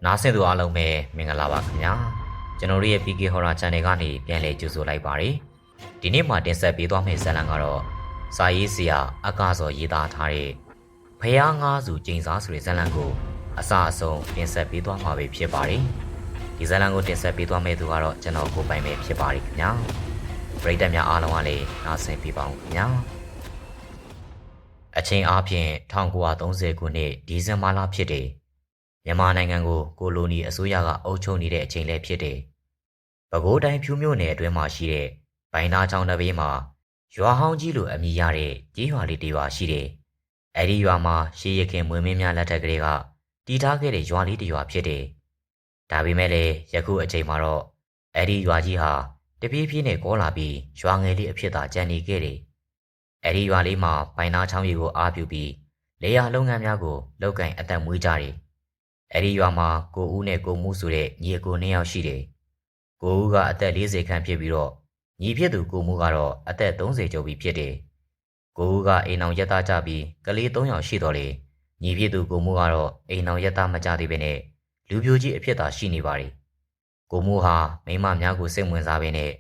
နားဆင်သူအားလုံးပဲမင်္ဂလာပါခင်ဗျာကျွန်တော်တို့ရဲ့ PK Horror Channel ကနေပြန်လည်ကြိုဆိုလိုက်ပါတယ်ဒီနေ့မှာတင်ဆက်ပေးသွားမယ့်ဇာတ်လမ်းကတော့စာရေးဆရာအကစောရေးသားထားတဲ့ဖျားငါးစုကျိန်စားဆိုတဲ့ဇာတ်လမ်းကိုအစအဆုံးတင်ဆက်ပေးသွားမှာပဲဖြစ်ပါတယ်ဒီဇာတ်လမ်းကိုတင်ဆက်ပေးသွားမယ့်သူကတော့ကျွန်တော်ကိုပိုင်ပဲဖြစ်ပါတယ်ခင်ဗျာပရိသတ်များအားလုံးကလည်းနားဆင်ပေးပါဦးခင်ဗျာအချိန်အားဖြင့်1930ခုနှစ်ဒီဇင်ဘာလဖြစ်တယ်မြန်မာနိုင်ငံကိုကိုလိုနီအစိုးရကအုပ်ချုပ်နေတဲ့အချိန်လည်းဖြစ်တယ်။ပဲခူးတိုင်းဖြူးမြို့နယ်အတွင်းမှာရှိတဲ့ဘိုင်နာချောင်းတစ်ဘေးမှာရွာဟောင်းကြီးလိုအမည်ရတဲ့ကြီးရွာလေးတစ်ရွာရှိတယ်။အဲဒီရွာမှာရှေးရခင်မွေးမင်းများလက်ထက်ကလေးကတည်ထားခဲ့တဲ့ရွာလေးတစ်ရွာဖြစ်တယ်။ဒါပေမဲ့လည်းယခုအချိန်မှာတော့အဲဒီရွာကြီးဟာတပြေးပြေးနဲ့ကောလာပြီးရွာငယ်လေးအဖြစ်သာကျန်နေခဲ့တယ်။အဲဒီရွာလေးမှာဘိုင်နာချောင်းကြီးကိုအားပြုပြီးလေယာလုပ်ငန်းများကိုလုပ်ကင်အသက်မွေးကြတယ်။အဲဒီရွာမှာကိုဦးနဲ့ကိုမှုဆိုတဲ့ညီအကိုနှစ်ယောက်ရှိတယ်။ကိုဦးကအသက်40ခန့်ဖြစ်ပြီးတော့ညီဖြစ်သူကိုမှုကတော့အသက်30ကျော်ပြီဖြစ်တယ်။ကိုဦးကအိမ်အောင်ရက်သားကြပြီးကလေး3ယောက်ရှိတော့လေညီဖြစ်သူကိုမှုကတော့အိမ်အောင်ရက်သားမကြသေးဘဲနဲ့လူပြိုကြီးအဖြစ်သာရှိနေပါတယ်။ကိုမှုဟာမိန်းမများကိုစိတ်ဝင်စားပေနဲ့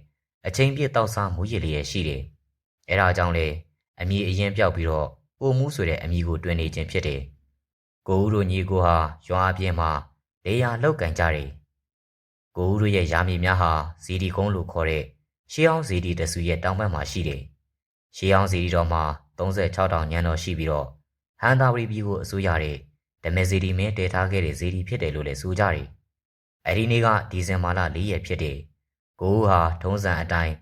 အချိန်ပြည့်တောက်စားမူရည်လျက်ရှိတယ်။အဲဒါကြောင့်လေအမည်အရင်ပြောက်ပြီးတော့ကိုမှုဆိုတဲ့အမည်ကိုတွင်နေခြင်းဖြစ်တယ်။ကိုဦးတို့ညီကိုဟာရွာအပြင်မှာလေယာလောက်ကန်ကြတယ်။ကိုဦးတို့ရဲ့ယာမီများဟာဇီဒီကုန်းလို့ခေါ်တဲ့ရှေးအောင်ဇီဒီတဆူရဲ့တောင်ဘက်မှာရှိတယ်။ရှေးအောင်ဇီဒီတော်မှာ36တောင်ညံတော်ရှိပြီးတော့ဟန်သာဝတီပြည်ကိုအစိုးရတဲ့ဓမေဇီဒီမင်းတည်ထားခဲ့တဲ့ဇီဒီဖြစ်တယ်လို့လည်းဆိုကြတယ်။အဲဒီနေ့ကဒီဇင်ဘာလ4ရက်ဖြစ်တယ်။ကိုဦးဟာထုံးစံအတိုင်း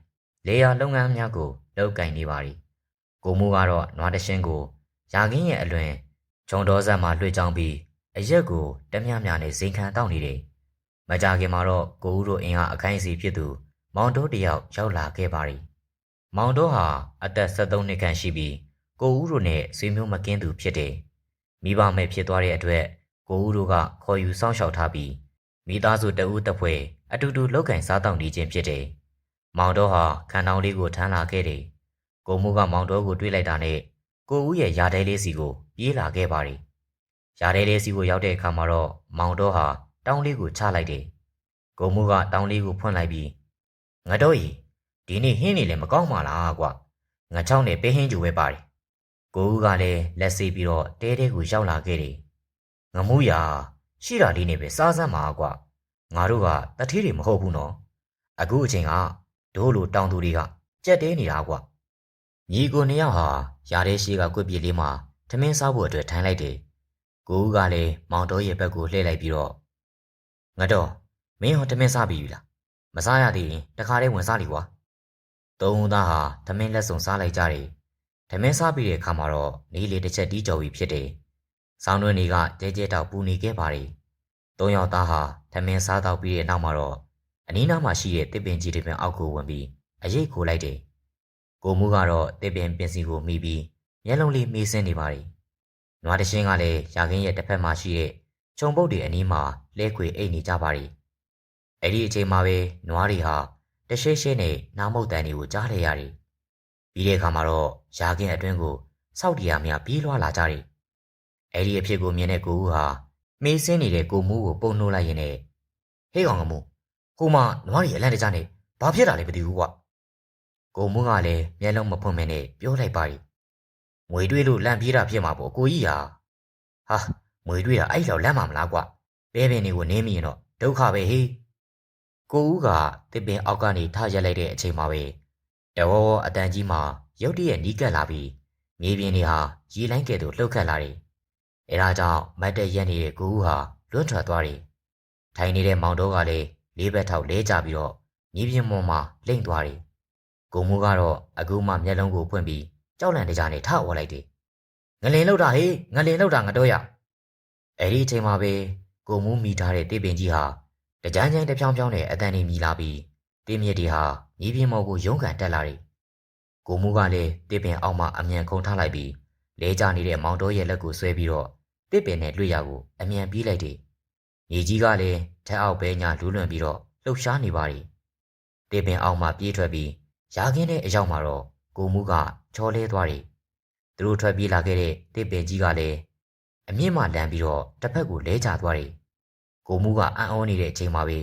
လေယာလုပ်ငန်းများကိုလုပ်ကင်နေပါသည်။ကိုမှုကတော့နွားတရှင်းကိုယာခင်းရဲ့အလွန်ဂျုံတော်ဆက်မှာလွှဲချောင်းပြီးအရက်ကိုတမျှမျှနဲ့ဇိမ်ခံတောက်နေတယ်။မကြခင်မှာတော့ကိုဦးတို့အင်ဟာအခိုင်စီဖြစ်သူမောင်တိုးတယောက်ရောက်လာခဲ့ပါရီ။မောင်တိုးဟာအသက်73နှစ်ခန့်ရှိပြီးကိုဦးတို့နဲ့ဆွေမျိုးမကင်းသူဖြစ်တယ်။မိဘမဲ့ဖြစ်သွားတဲ့အတွက်ကိုဦးတို့ကခေါ်ယူစောင့်ရှောက်ထားပြီးမိသားစုတဦးတစ်ဖွဲ့အတူတူလောက်ကင်စားတောက်နေခြင်းဖြစ်တယ်။မောင်တိုးဟာခန္ဓာလေးကိုထမ်းလာခဲ့တယ်။ကိုမှုကမောင်တိုးကိုတွေးလိုက်တာနဲ့ကိုဦးရဲ့ယာတဲလေးစီကိုပြေးလာခဲ့ပါရီ။ယာတဲလေးစီကိုရောက်တဲ့အခါမှာတော့မောင်တော်ဟာတောင်းလေးကိုချလိုက်တယ်။ကိုမှုကတောင်းလေးကိုဖွင့်လိုက်ပြီးငါတို့ကြီးဒီနေ့ဟင်းနေလည်းမကောင်းပါလားကွာ။ငါချောင်းနဲ့ပဲဟင်းကျူပဲပါတယ်။ကိုဦးကလည်းလက်ဆေးပြီးတော့တဲတဲကိုရောက်လာခဲ့တယ်။ငမူးရာရှိတာလေးနဲ့ပဲစားစမ်းပါကွာ။ငါတို့ကတထေးတွေမဟုတ်ဘူးနော်။အခုအချိန်ကဒို့လိုတောင်းသူတွေကကြက်တဲနေတာကွာ။ညီကိုနှစ်ယောက်ဟာယာတဲရှိကကွက်ပြေလေးမှာထမင်းစားဖို့အတွက်ထိုင်လိုက်တယ်။ကိုဦးကလည်းမောင်တော်ရဲ့ဘက်ကိုလှည့်လိုက်ပြီးတော့ငါတော့မင်းဟောထမင်းစားပြီလားမစားရသေးရင်တခါတည်းဝင်စားလိကွာ။သုံးဦးသားဟာထမင်းလက်စုံစားလိုက်ကြတယ်။ထမင်းစားပြီးတဲ့အခါမှာတော့နေလေတစ်ချက်တီးကြော်ပြီးဖြစ်တယ်။ဆောင်းတွင်းတွေကကျဲကျဲတောက်ပူနေခဲ့ပါတယ်။သုံးယောက်သားဟာထမင်းစားတော့ပြီးတဲ့နောက်မှာတော့အနီးနားမှာရှိတဲ့တစ်ပင်ကြီးတစ်ပင်အောက်ကိုဝင်ပြီးအရိပ်ခိုလိုက်တယ်။ကိုမှုကတော့တစ်ပင်ပင်စီကိုမိပြီးမျက်လုံးလေးမေးစင်းနေပါတယ်။နွားတရှင်းကလည်းရာခင်းရဲ့တစ်ဖက်မှာရှိတဲ့ခြုံပုတ်တွေအနီးမှာလဲခွေအိတ်နေကြပါရီ။အဲ့ဒီအချိန်မှာပဲနွားတွေဟာတရှဲရှဲနဲ့နားမုတ်တန်တွေကိုကြားလိုက်ရတယ်။ပြီးတဲ့အခါမှာတော့ရာခင်းအတွင်းကိုစောက်တရားများပြေးလွှားလာကြတယ်။အဲ့ဒီအဖြစ်ကိုမြင်တဲ့ကိုဦးဟာမေးစင်းနေတဲ့ကိုမှုကိုပုံနှိုးလိုက်ရင်လည်းဟေးကောင်ကမှုဟိုမှာနွားတွေအလန့်တကြားနဲ့ဘာဖြစ်တာလဲမသိဘူးကွ။ကိုမှုကလည်းမျက်လုံးမဖွင့်မနဲ့ပြောလိုက်ပါရီ။ငွေတွေးလို့လန့်ပြေးတာဖြစ်မှာပေါ့ကိုကြီးဟာငွေတွေးတာအဲ့လောက်လန့်မှာမလားကွဘဲပင်တွေကိုနင်းမိရင်တော့ဒုက္ခပဲဟေးကိုဦးကတစ်ပင်အောက်ကနေထရက်လိုက်တဲ့အချိန်မှာပဲတဝဝအတန်ကြီးမှာရုတ်တရက်နီးကပ်လာပြီးမြေပြင်တွေဟာရေလိုင်းကဲ့သို့လှုပ်ခတ်လာတယ်အဲဒါကြောင့်မတ်တက်ရက်နေတဲ့ကိုဦးဟာလွတ်ထွက်သွားတယ်ထိုင်နေတဲ့မောင်တော်ကလည်းလေးဘက်ထောက်လဲကြပြီးတော့မြေပြင်ပေါ်မှာလိမ့်သွားတယ်ကိုမှုကတော့အခုမှမျက်လုံးကိုဖွင့်ပြီးကြောက်လန့်တကြားနဲ့ထဝေါ်လိုက်တယ်။ငလင်လောက်တာဟေးငလင်လောက်တာငါတော့ရ။အဲ့ဒီအချိန်မှာပဲကိုမူးမိထားတဲ့တေးပင်ကြီးဟာတကြမ်းကြမ်းတဖြောင်းဖြောင်းနဲ့အတန်နေမြည်လာပြီးတေးမြစ်တွေဟာမြေပြင်ပေါ်ကိုရုန်းကန်တက်လာတယ်။ကိုမူးကလည်းတေးပင်အောက်မှာအမြန်ခုန်ထားလိုက်ပြီးလဲကျနေတဲ့မောင်တော်ရဲ့လက်ကိုဆွဲပြီးတော့တေးပင်နဲ့လွှတ်ရကိုအမြန်ပြေးလိုက်တယ်။မြေကြီးကလည်းထက်အောက်ပဲညာလူးလွန်ပြီးတော့လှုပ်ရှားနေပါရီ။တေးပင်အောက်မှာပြေးထွက်ပြီးရာခင်းတဲ့အရောက်မှာတော့ကိုမူးကချော်လဲသွားတယ်။သူတို့ထွက်ပြေးလာခဲ့တဲ့တစ်ပင်ကြီးကလည်းအမြင့်မှလမ်းပြီးတော့တစ်ဖက်ကိုလဲကျသွားတယ် ကိုမူကအံ့ဩနေတဲ့အချိန်မှာပဲ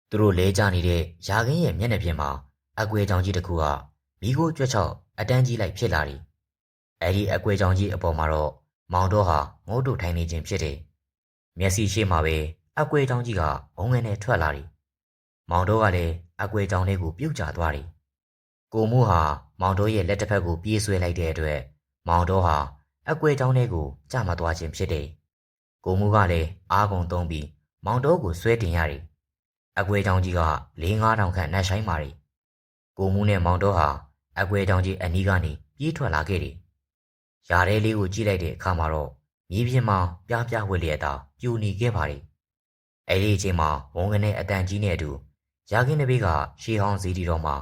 သူတို့လဲကျနေတဲ့ယာခင်းရဲ့မျက်နှာပြင်မှာအကွဲကြောင်ကြီးတစ်ခုကမိခိုးကြွက်ချောက်အတန်းကြီးလိုက်ဖြစ်လာတယ်။အဲဒီအကွဲကြောင်ကြီးအပေါ်မှာတော့မောင်တော်ဟာငိုးတို့ထိုင်နေခြင်းဖြစ်တယ်။မျက်စိရှိမှပဲအကွဲကြောင်ကြီးကဘုံငယ်နဲ့ထွက်လာတယ်။မောင်တော်ကလည်းအကွဲကြောင်လေးကိုပြုတ်ကျသွားတယ်။ကိုမှုဟာမောင်တော်ရဲ့လက်တစ်ဖက်ကိုပြေးဆွဲလိုက်တဲ့အတွက်မောင်တော်ဟာအကွဲကြောင်လေးကိုကျမသွားခြင်းဖြစ်တယ်။ကိုမှုကလည်းအားကုန်သုံးပြီးမောင်တော်ကိုဆွဲတင်ရတယ်။အကွဲကြောင်ကြီးက4-5 တောင်ခန့်နှက်ဆိုင်ပါတယ်။ကိုမှုနဲ့မောင်တော်ဟာအကွဲကြောင်ကြီးအနီးကနေပြေးထွက်လာခဲ့တယ်။ယာရဲလေးကိုကြည့်လိုက်တဲ့အခါမှာတော့မြေပြင်မှာပြားပြားဝက်လျက်သာပြိုနေခဲ့ပါတယ်။အဲဒီအချိန်မှာဝုန်းကနေအတန်ကြီးနဲ့အတူယာခင်းတစ်ဘေးကရှေးဟောင်းဇီဒီတော်မှာ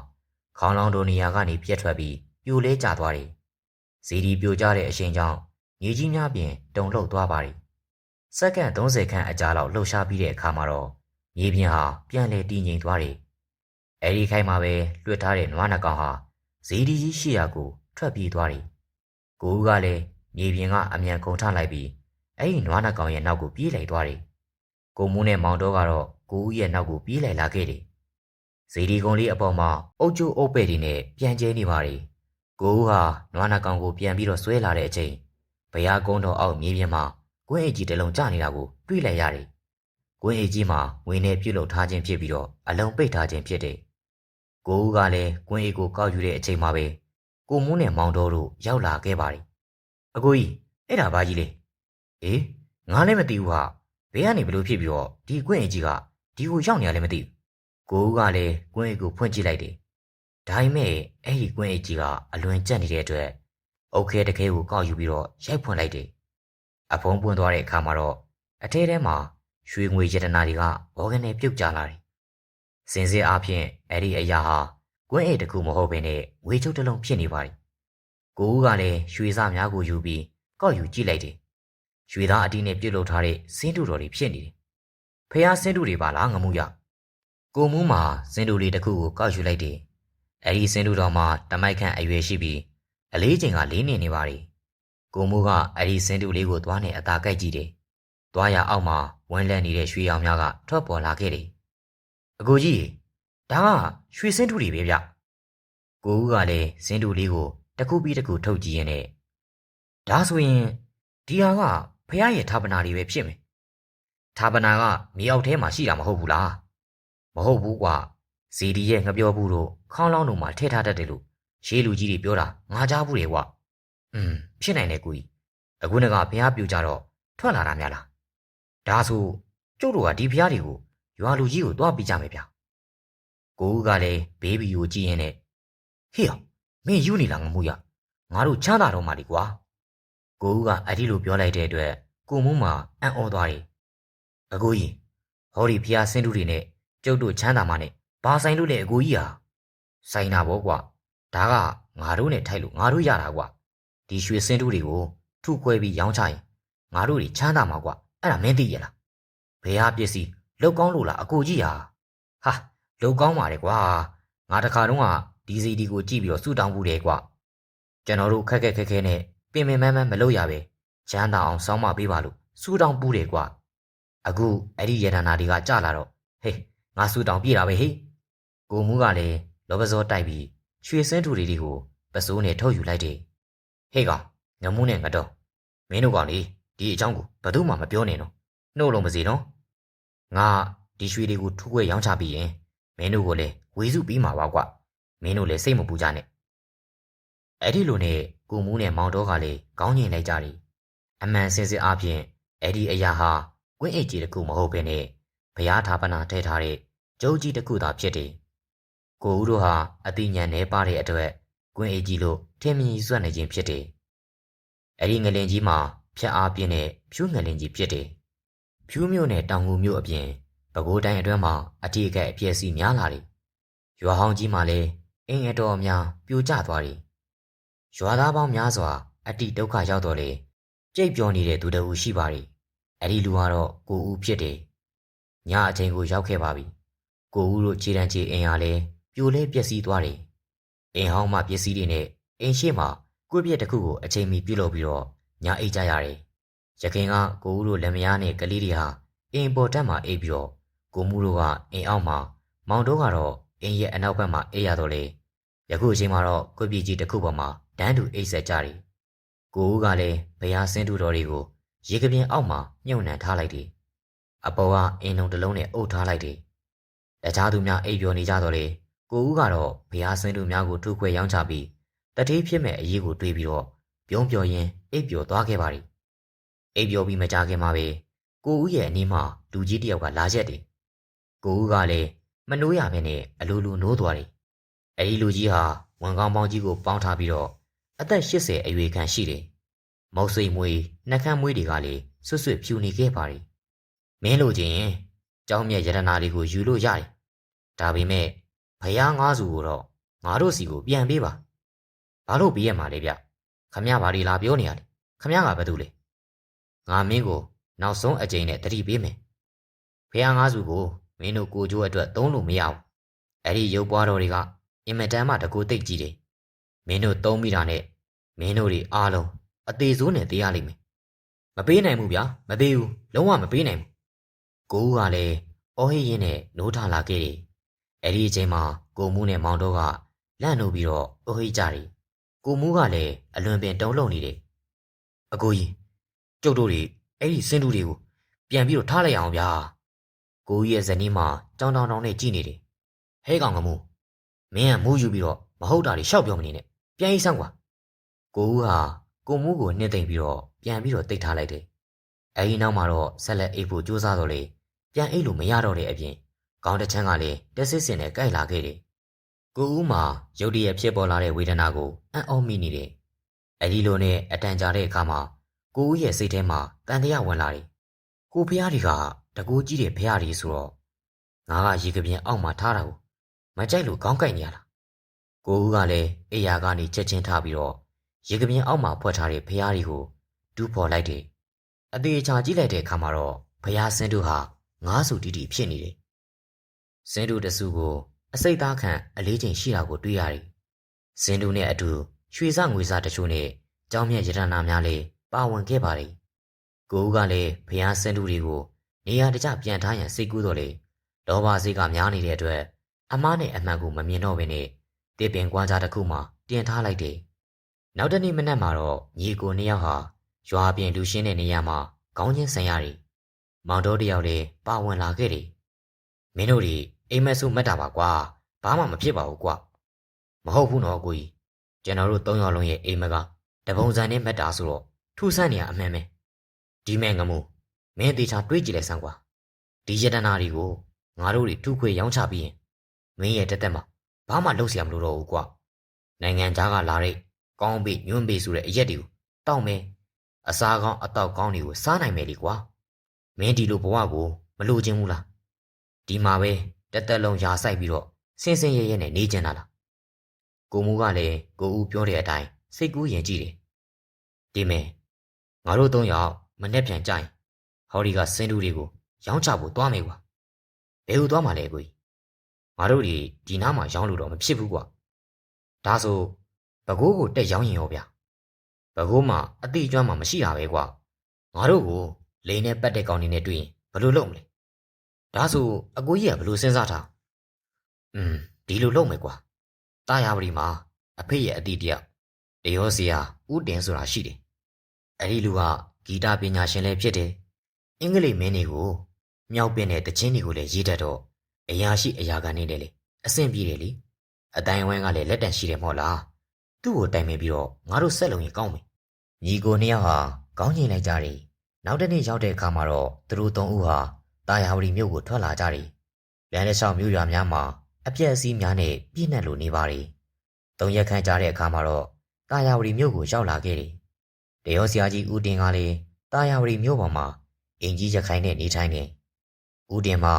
ခေါင်းလောင်းတို့နေရာကနေပြက်ထွက်ပြီးပြိုလဲကျသွားတယ်။ဇီဒီပြိုကျတဲ့အချိန်ကြောင့်မြေကြီးများပြင်တုန်လှုပ်သွားပါတယ်။စက္ကန့်30ခန့်အကြာလောက်လှုပ်ရှားပြီးတဲ့အခါမှာတော့မြေပြင်ဟာပြန်လည်တည်ငြိမ်သွားတယ်။အဲဒီခိုင်မှာပဲလွှတ်ထားတဲ့နွားနှကောင်ဟာဇီဒီကြီးရှိရာကိုထွက်ပြေးသွားတယ်။ကိုဦးကလည်းမြေပြင်ကအမြန်ခုန်ထလိုက်ပြီးအဲဒီနွားနှကောင်ရဲ့နောက်ကိုပြေးလိုက်သွားတယ်။ကိုမူးနဲ့မောင်တော်ကတော့ကိုဦးရဲ့နောက်ကိုပြေးလိုက်လာခဲ့တယ်။ဇီဒီကုံလေးအပေါ်မှာအုတ်ကျိုးအုတ်ပဲ့တွေနဲ့ပြန်ကျဲနေပါတယ်။ကိုဦးဟာနွားနှကောင်ကိုပြန်ပြီးတော့ဆွဲလာတဲ့အချိန်ဘုရားကုန်းတော်အောက်မြေပြင်မှာကွင်းအိတ်ကြီးတစ်လုံးကျနေတာကိုတွေ့လိုက်ရတယ်။ကွင်းအိတ်ကြီးမှာငွေနဲ့ပြုတ်လုထားခြင်းဖြစ်ပြီးတော့အလုံးပိတ်ထားခြင်းဖြစ်တယ်။ကိုဦးကလည်းကွင်းအိတ်ကိုကောက်ယူတဲ့အချိန်မှာပဲကိုမူးနဲ့မောင်တော်တို့ရောက်လာခဲ့ပါတယ်။အကိုကြီးအဲ့ဒါဘာကြီးလဲ။အေးငါလည်းမသိဘူးဟာဘယ်ကနေဘလို့ဖြစ်ပြီးတော့ဒီကွင်းအိတ်ကြီးကဒီကိုရောက်နေရလဲမသိဘူး။ကိုဦးကလည်းကွင်းအိတ်ကိုဖွင့်ကြည့်လိုက်တယ်။ဒါပေမဲ့အဲ့ဒီကွင်းအိတ်ကြီးကအလွန်ကျက်နေတဲ့အတွက်အုတ်ခဲတခဲကိုကောက်ယူပြီးတော့ရိုက်ဖွင့်လိုက်တယ်။အဖုံးပွင့်သွားတဲ့အခါမှာတော့အထဲထဲမှာရွှေငွေရတနာတွေကဘောကနေပြုတ်ကျလာတယ်။စင်စစ်အားဖြင့်အဲ့ဒီအရာဟာကွင်းအိတ်တစ်ခုမဟုတ်ဘဲနဲ့ငွေချုပ်တစ်လုံးဖြစ်နေပါတယ်။ကိုဦးကလည်းရွှေစားများကိုယူပြီးကောက်ယူကြည့်လိုက်တယ်။ရွှေသားအတီးနဲ့ပြုတ်လုထားတဲ့စင်းတူတော်တွေဖြစ်နေတယ်။ဖះစင်းတူတွေပါလားငမှုရ။ကိုမူးမှာစင်းတူလေးတစ်ခုကိုကောက်ယူလိုက်တယ်။အဲ့ဒီစင်းတူတော်မှာတမိုက်ခန့်အရွယ်ရှိပြီးအလေးချိန်က4 နှစ်နေပါတယ်။ကိုမူးကအဲ့ဒီစင်းတူလေးကိုသွားနဲ့အသာကိုက်ကြည့်တယ်။သွားရအောက်မှာဝန်းလန့်နေတဲ့ရွှေရောင်များကထွက်ပေါ်လာခဲ့တယ်။အကိုကြီးဒါကရွှေစင်းတူတွေပဲဗျ။ကိုဦးကလည်းစင်းတူလေးကိုတစ်ခုပြီးတစ်ခုထုတ်ကြည့်ရင်းနဲ့ဒါဆိုရင်ဒီဟာကဖះရဲ့ဌာပနာတွေပဲဖြစ်မယ်။ဌာပနာကမြေအောက်ထဲမှာရှိတာမဟုတ်ဘူးလား။မဟုတ်ဘူးကွာ။ဇီဒီရဲ့ငပြောဘူးတို့ခေါင်းလောင်းတို့မှာထည့်ထားတတ်တယ်လို့ရှေးလူကြီးတွေပြောတာငါကြားဘူးလေကွာ။ဖြစ်နိုင်တယ်ကိုကြီး။အခုကဖះပြူကြတော့ထွက်လာတာများလား။ဒါဆိုကျုပ်တို့ကဒီဖះတွေကိုရွာလူကြီးကိုတွားပြကြမယ်ဗျ။ကိုဦးကလည်းဘေးဘီကိုကြည့်ရင်းနဲ့ဟေ့မင်းယူနေလားငမှုရငါတို့ချမ်းသာတော့မှလေကွာကိုဦးကအဲ့ဒီလိုပြောလိုက်တဲ့အတွက်ကိုမူးမှာအံ့ဩသွားတယ်အကိုကြီးဟောဒီဖျားဆင်းတူတွေနဲ့ကျုပ်တို့ချမ်းသာမှနဲ့ဘာဆိုင်လို့လဲအကိုကြီးဟာဆိုင်တာပေါ့ကွာဒါကငါတို့နဲ့ထိုက်လို့ငါတို့ရတာကွာဒီရွှေဆင်းတူတွေကိုထုခွဲပြီးရောင်းချရင်ငါတို့တွေချမ်းသာမှာကွာအဲ့ဒါမင်းသိရလားဘယ်ဟာပစ္စည်းလောက်ကောင်းလို့လားအကိုကြီးဟာလောက်ကောင်းပါလေကွာငါတခါတုန်းကဒီစီဒီကိုကြည့်ပြီးတော့ဆူတောင်းဘူးတယ်ကွာကျွန်တော်တို့ခက်ခဲနဲ့ပင်မမလုပ်ရပဲချမ်းသာအောင်စောင်းမပေးပါလို့ဆူတောင်းဘူးတယ်ကွာအခုအဲ့ဒီရတနာတွေကကြလာတော့ဟေးငါဆူတောင်းပြတာပဲဟေးကိုမူးကလည်းလောဘစောတိုက်ပြီးရွှေစင်းထူတွေကိုပစိုးနဲ့ထုတ်ယူလိုက်တယ်ဟေးကောင်ငမူးနဲ့ငတော့မင်းတို့ကောင်လေဒီအကြောင်းကိုဘယ်သူမှမပြောနဲ့နော်နှုတ်လုံးမစီနော်ငါဒီရွှေတွေကိုထုခွဲရောင်းချပြီးရင်မင်းတို့ကိုလည်းဝေစုပြီးမှာပါကွာမင်းတို့လည်းစိတ်မပူကြနဲ့အဲ့ဒီလိုနဲ့ကိုမူးနဲ့မောင်တော်ကလည်းခေါင်းငိန်လိုက်ကြတယ်အမှန်စင်စစ်အားဖြင့်အဲ့ဒီအရာဟာကွင်းအိတ်ကြီးတစ်ခုမဟုတ်ဘဲနဲ့ဘုရားဌာပနာထည့်ထားတဲ့ကျုပ်ကြီးတစ်ခုသာဖြစ်တယ်ကိုဦးတို့ဟာအသိဉာဏ်နဲ့ပါတဲ့အတွက်ကွင်းအိတ်ကြီးလို့ထင်မြင်စွန့်နေခြင်းဖြစ်တယ်အဲ့ဒီငလင်ကြီးမှာဖြတ်အားပြင်းတဲ့ဖြူးငလင်ကြီးဖြစ်တယ်ဖြူးမြို့နဲ့တောင်ငူမြို့အပြင်ပဲခူးတိုင်းအတွင်းမှာအထီးအကဲအပြည့်စီများလာတယ်ရွာဟောင်းကြီးမှာလည်းအင်းအတော်များပြိုကျသွားတယ်ရွာသားပေါင်းများစွာအတိဒုက္ခရောက်တော့လေကြိတ်ပြောနေတဲ့သူတအူရှိပါတယ်အဲ့ဒီလူကတော့ကိုဦးဖြစ်တယ်ညအချိန်ကိုရောက်ခဲ့ပါပြီကိုဦးတို့ခြေတန်းခြေအင်အားလဲပြိုလဲပျက်စီးသွားတယ်အင်ဟောင်းမှပစ္စည်းတွေနဲ့အင်ရှိမှကွေးပြက်တစ်ခုကိုအချိန်မီပြုတ်လို့ပြီးတော့ညအိတ်ကြရတယ်ရခင်ကကိုဦးတို့လက်မယားနဲ့ကလေးတွေဟာ အိမ်ပေါ်တက်မှအိပ်ပြီးတော့ကိုမှုတို့ကအိမ်အောက်မှာမောင်တို့ကတော့အိမ်ရဲ့အနောက်ဘက်မှာအိပ်ရတော့လေယခုအချိန်မှာတော့ကိုပြည့်ကြီးတစ်ခုပေါ်မှာတန်းတူအိပ်ဆက်ကြတယ်ကိုဦးကလည်းဘုရားဆင်းတုတော်တွေကိုရေကပြင်းအောက်မှာမြုပ်နှံထားလိုက်တယ်အပေါ်ကအင်းလုံးတစ်လုံးနဲ့အုပ်ထားလိုက်တယ်တခြားသူများအိပ်ပျော်နေကြတော့လေကိုဦးကတော့ဘုရားဆင်းတုများကိုထုခွဲရောင်းချပြီးတတိဖြစ်မဲ့အရေးကိုတွေးပြီးတော့ပြုံးပျော်ရင်းအိပ်ပျော်သွားခဲ့ပါသည်အိပ်ပျော်ပြီးမကြခင်မှာပဲကိုဦးရဲ့အနီးမှာလူကြီးတစ်ယောက်ကလာရက်တယ်ကိုဦးကလည်းမနှိုးရဘဲနဲ့အလိုလိုနိုးသွားတယ်အဲဒီလူကြီးဟာဝန်ကောင်းပေါင်းကြီးကိုပေါင်းထားပြီးတော့အသက်80အရွယ်ခန့်ရှိတယ်မောက်စိတ်မွေးနှက်ခမ်းမွေးတွေကလည်းဆွတ်ဆွတ်ဖြူနေခဲ့ပါသည်မင်းလိုချင်ရင်ကျောင်းမြတ်ရတနာတွေကိုယူလို့ရတယ်ဒါပေမဲ့ဘုရားငါးစုကိုတော့ငါတို့စီကိုပြန်ပေးပါဘာလို့ပေးရမှာလဲဗျခမရဘာတွေလာပြောနေရလဲခမရကဘာတူလဲငါမင်းကိုနောက်ဆုံးအကြိမ်နဲ့တတိပေးမယ်ဘုရားငါးစုကိုမင်းတို့ကိုကျိုးအတွက်သုံးလို့မရဘူးအဲ့ဒီရုပ်ပွားတော်တွေကအင်မတန်မှတကူသိပ်ကြီးတယ်မင်းတို့သုံးမိတာနဲ့မင်းတို့တွေအားလုံးအသေးစိုးနဲ့သေးရလိမ့်မယ်မပေးနိုင်ဘူးဗျာမပေးဘူးလုံးဝမပေးနိုင်ဘူးကိုဦးကလည်းအော်ဟစ်ရင်းနဲ့နိုးထလာခဲ့တယ်အဲ့ဒီအချိန်မှာကိုမူးနဲ့မောင်တို့ကလန့်နိုးပြီးတော့အော်ဟစ်ကြတယ်ကိုမူးကလည်းအလွန်ပင်တုံးလုံနေတယ်အကိုကြီးကျုပ်တို့တွေအဲ့ဒီစင်တူတွေကိုပြန်ပြီးတော့ထားလိုက်အောင်ဗျာကိုကြီးရဲ့ဇနီးမှာတောင်းတောင်းနဲ့ကြည်နေတယ်ဟဲကောင်ကမူးမင်းကမူးယူပြီးတော့မဟုတ်တာတွေရှောက်ပြောမနေနဲ့ပြန်ရေးစမ်းကွာကိုဦးဟာကိုမူးကိုနှိမ့်သိမ့်ပြီးတော့ပြန်ပြီးတော့တိတ်ထားလိုက်တယ်အဲဒီနောက်မှာတော့ဆက်လက်အိပ်ဖို့ကြိုးစားတော့လေပြန်အိပ်လို့မရတော့တဲ့အပြင်ခေါင်းတစ်ချမ်းကလည်းတက်ဆစ်စင်နဲ့ကိုက်လာခဲ့တယ်ကိုဦးမှာရုတ်တရက်ဖြစ်ပေါ်လာတဲ့ဝေဒနာကိုအံ့ဩမိနေတယ်အဲဒီလိုနဲ့အတန်ကြာတဲ့အခါမှာကိုဦးရဲ့စိတ်ထဲမှာတန်တရားဝင်လာတယ်ကိုဖះတွေကတကူကြီးတဲ့ဖះတွေဆိုတော့ငါကရေကပြင်းအောက်မှာထားတာကိုမကြိုက်လို့ခေါင်းကိုက်နေရတာကိုဦးကလည်းအိယာကနေချက်ချင်းထားပြီးတော့ရေကပြင်းအောက်မှာဖွက်ထားတဲ့ဖះတွေကိုတူးဖော်လိုက်တယ်အသေးချာကြည့်လိုက်တဲ့အခါမှာတော့ဖះစင်းတို့ဟာငါးစုတီတီဖြစ်နေတယ်စင်းတို့တစုကိုအစိတ်သားခန့်အလေးချိန်ရှိတာကိုတွေ့ရတယ်စင်းတို့နဲ့အတူရွှေစငွေစတချို့နဲ့ကြောင်းမြတ်ရတနာများလည်းပါဝင်ခဲ့ပါတယ်ကိုဦးကလည်းဖះစင်းတို့တွေကိုနေရာတကျပြန်ထားရန်စိတ်ကူးတော့လေလောဘစိတ်ကများနေတဲ့အတွက်အမားနဲ့အမှန်ကိုမမြင်တော့ဘဲနဲ့တစ်ပင်ကွာကြားတစ်ခုမှတင်ထားလိုက်တယ်နောက်တနေ့မနက်မှာတော့ညီကိုနှစ်ယောက်ဟာရွာပြင်လူရှင်းတဲ့နေရာမှာခေါင်းချင်းဆန်ရတယ်မောင်တော်တယောက်လည်းပါဝင်လာခဲ့တယ်မင်းတို့တွေအိမ်မက်ဆုမက်တာပါကွာဘာမှမဖြစ်ပါဘူးကွာမဟုတ်ဘူးနော်ကိုကြီးကျွန်တော်တို့၃ယောက်လုံးရဲ့အိမ်မက်ကတပုံစံနဲ့မက်တာဆိုတော့ထူဆန်းနေရအမှန်ပဲဒီမဲ့ငမို့မင်းတေချာတွေးကြည့်လိုက်စမ်းကွာဒီရတနာတွေကိုငါတို့တွေထုခွေရောင်းချပြီးရင်မင်းရဲ့တက်တက်မှာဘာမှလုပ်เสียမလို့တော့ဘူးကွာနိုင်ငံသားကလာတဲ့ကောင်းပေညွန့်ပေဆိုတဲ့အရက်တွေကိုတောက်မယ်အစားကောင်းအတောက်ကောင်းတွေကိုစားနိုင်မယ်လေကွာမင်းဒီလိုဘဝကိုမလိုချင်ဘူးလားဒီမှာပဲတက်တက်လုံးယာဆိုင်ပြီးတော့စင်စင်ရဲရဲနဲ့နေကြတာလားကိုမူကလည်းကိုဦးပြောတဲ့အတိုင်းစိတ်ကူးရင်ကြည့်တယ်ဒီမဲ့ငါတို့၃ယောက်မနဲ့ပြန်ကြိုင်ဟော်ဒီကစင်တူတွေကိုရောင်းချဖို့သွားမယ်ကွာဘယ်လိုသွားမှာလဲကိုကြီးငါတို့ဒီနားမှာရောင်းလို့တော့မဖြစ်ဘူးကွာဒါဆိုဘကိုးကိုတက်ရောင်းရင်ရောဗျာဘကိုးမှာအတိအကျွမ်းမှမရှိတာပဲကွာငါတို့ကိုလိန်နဲ့ပတ်တဲ့ကောင်တွေနဲ့တွေ့ရင်ဘယ်လိုလုပ်မလဲဒါဆိုအကိုကြီးကဘယ်လိုစဉ်းစားထားဒီလိုလုပ်မယ်ကွာတာယာပရီမှာအဖေရဲ့အတီတယောက်တရောစီယာဦးတင်ဆိုတာရှိတယ်အဲ့ဒီလူကဂီတပညာရှင်လည်းဖြစ်တယ်အင်္ဂလိပ်မင်းတွေကိုမြောက်ပင်တဲ့တခြင်းတွေကိုလည်းရေးတတ်တော့အရာရှိအရာခံနေတယ်လေအဆင်ပြေတယ်လေအတိုင်းဝိုင်းကလည်းလက်တန်ရှိတယ်မဟုတ်လားသူ့ကိုတိုင်ပင်ပြီးတော့ငါတို့ဆက်လုံရင်ကောင်းမယ်ညီကိုနှစ်ယောက်ဟာကောင်းကျင်လိုက်ကြတယ်နောက်တစ်နေ့ရောက်တဲ့အခါမှာတော့သူတို့၃ဦးဟာတာယာဝတီမြို့ကိုထွက်လာကြတယ်လမ်းတစ်လျှောက်မြို့ရွာများမှာအပြက်အစည်းများနဲ့ပြည့်နှက်လိုနေပါတယ်၃ရက်ခန့်ကြာတဲ့အခါမှာတော့တာယာဝတီမြို့ကိုရောက်လာခဲ့တယ်တရောဆရာကြီးဦးတင်ကလည်းတာယာဝတီမြို့ပေါ်မှာအင်ကြီးရခိုင်နဲ့နေထိုင်နေဦးတင်မှာ